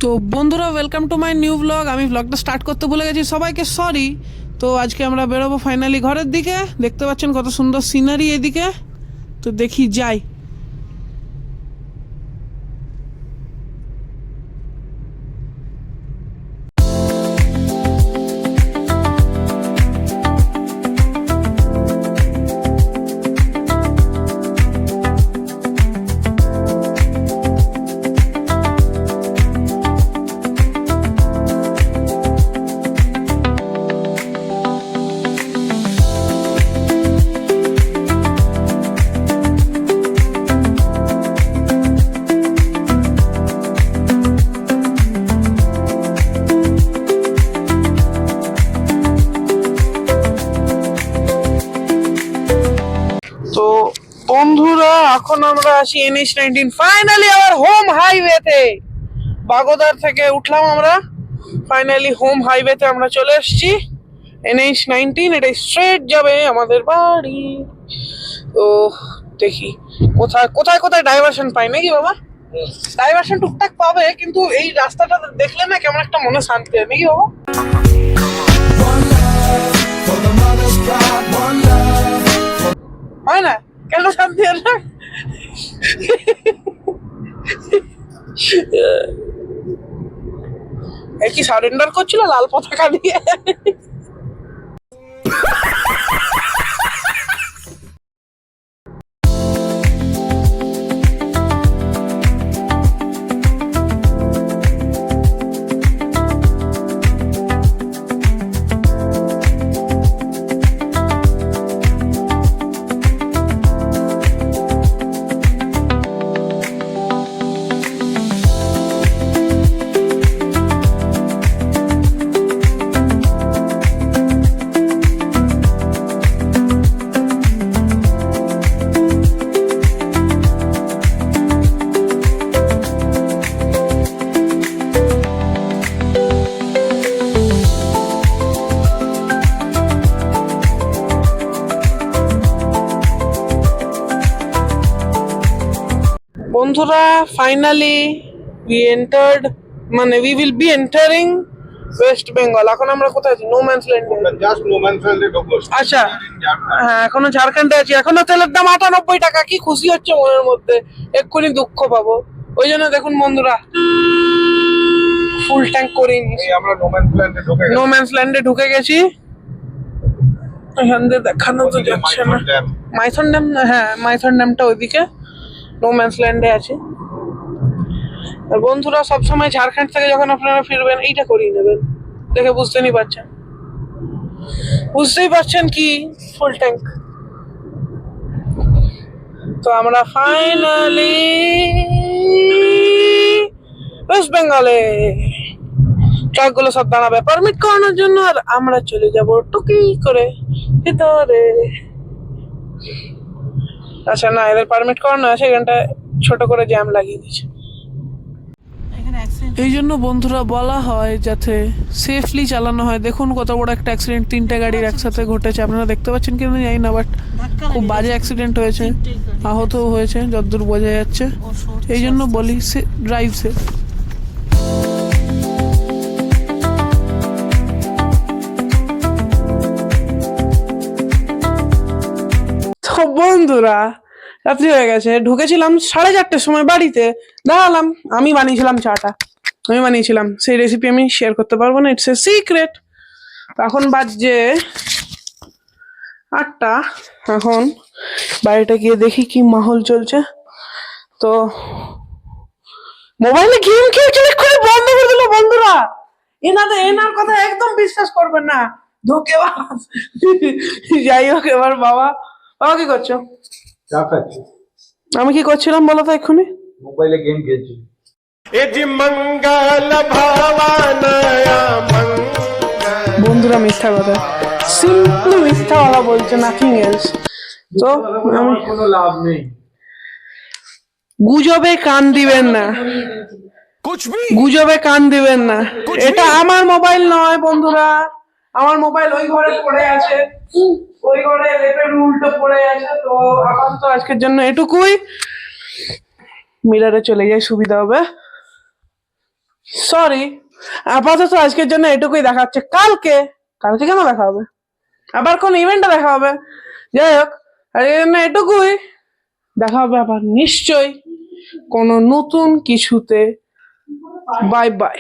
তো বন্ধুরা, welcome to my new blog. আমি ব্লগটা স্টার্ট করতে ভুলে গেছি, সবাইকে সরি। তো আজকে আমরা বেরোবো ফাইনালি ঘরের দিকে। দেখতে পাচ্ছেন কত সুন্দর সিনারি এদিকে। তো দেখি যাই। তো বন্ধুরা, এখন আমরা আছি NH-19, ফাইনালি আমার হোম হাইওয়েতে। বাগোদার থেকে উঠলাম আমরা, ফাইনালি হোম হাইওয়েতে আমরা চলে এসেছি। NH-19 এটা স্ট্রেট যাবে আমাদের বাড়ি। তো দেখি কোথায় কোথায় কোথায় ডাইভারশন পাই নাকি বাবা। ডাইভারশন টুকটাক পাবে, কিন্তু এই রাস্তাটা দেখলে না কেমন একটা মনে শান্তি হয় নাকি বাবা। হয় না? কেন শান্তি হয় না? কি সারেন্ডার করছিল লাল পতাকা দিয়ে? বন্ধুরা, finally we will be entering West Bengal. এখন আমরা কোথায় আছি? নো ম্যানস ল্যান্ডে। জাস্ট নো ম্যানস ল্যান্ডে ঢুকবো। আচ্ছা, হ্যাঁ, এখনো ঝাড়খণ্ডে আছি। এখনো তেলের দাম 98 টাকা। কি খুশি হচ্ছে মনের মধ্যে, এক্ষুনি দুঃখ পাবো। ওই জন্য দেখুন বন্ধুরা, ফুল ট্যাঙ্ক করে নিয়েছি। আমরা নো ম্যানস ল্যান্ডে ঢুকে গেছি। এখান দিয়ে দেখানো তো যাচ্ছে না। মাইথন ড্যাম, হ্যাঁ মাইথন ড্যামটা ওইদিকে। নো ম্যানস ল্যান্ডে আছে। আর বন্ধুরা, সবসময় ঝাড়খণ্ড থেকে যখন আপনারা ফিরবেন এইটা করিয়ে নেবেন। দেখে বুঝতেই পারছেন কি ফুল ট্যাঙ্ক। তো আমরা ফাইনালি ওয়েস্ট বেঙ্গলে। ট্রাকগুলো সব দাঁড়াবে পারমিট করানোর জন্য, আর আমরা চলে যাব টুকি করে ভিতরে। আচ্ছা না, এদের পারমিট করানো আছে, এখানটায় ছোট করে জ্যাম লাগিয়ে দিচ্ছে। এই জন্য বন্ধুরা বলা হয় যাতে সেফলি চালানো হয়। দেখুন কত বড় একটা অ্যাক্সিডেন্ট, 3টে গাড়ির একসাথে ঘটেছে। আপনারা দেখতে পাচ্ছেন কিনা জানি না, বাট খুব বাজে অ্যাক্সিডেন্ট হয়েছে, আহতও হয়েছে যতদূর বোঝা যাচ্ছে। এই জন্য বলি ড্রাইভ সেফ। তো বন্ধুরা, রাত্রি হয়ে গেছে। ঢুকেছিলাম 4:30টার সময় বাড়িতে। দাঁড়ালাম, আমি বানিয়েছিলাম চাটা। সেই রেসিপি আমি শেয়ার করতে পারবো না, ইটস এ সিক্রেট। এখন বাজছে 8টা। এখন বাড়িটা গিয়ে দেখি কি মাহল চলছে। তো মোবাইলে গেম খেলছিল, করে বন্ধ করে দিল বন্ধুরা। এনার কথা একদম বিশ্বাস করবেন না, ধোঁকেবাজ। যাই হোক, এবার বাবা কি করছো? চা খাচ্ছি। আমি কি করছিলাম বলো তো এক্ষুনি? মোবাইলে গেম খেলছি। বন্ধুরা, মিথ্যা কথা, সিম্পলি মিথ্যা কথা বলছে, নাথিং এলস। তো আমি কোনো লাভ নেই। গুজবে কান দিবেন না, গুজবে কান দিবেন না। এটা আমার মোবাইল নয় বন্ধুরা, আমার মোবাইল ওই ঘরে পড়ে আছে, ওই ঘরে লেপের উল্টো পড়ে আছে। তো আপাতত আজকের জন্য এটুকুই। মিরারে চলে যাই, সুবিধা হবে। সরি, আপাতত আজকের জন্য এটুকুই দেখাচ্ছে। কালকে কালকে কেন দেখা হবে? আবার কোন ইভেন্টে দেখা হবে। যাই হোক, আজকের জন্য এটুকুই। দেখা হবে আবার নিশ্চয়ই কোনো নতুন কিছুতে। Bye bye.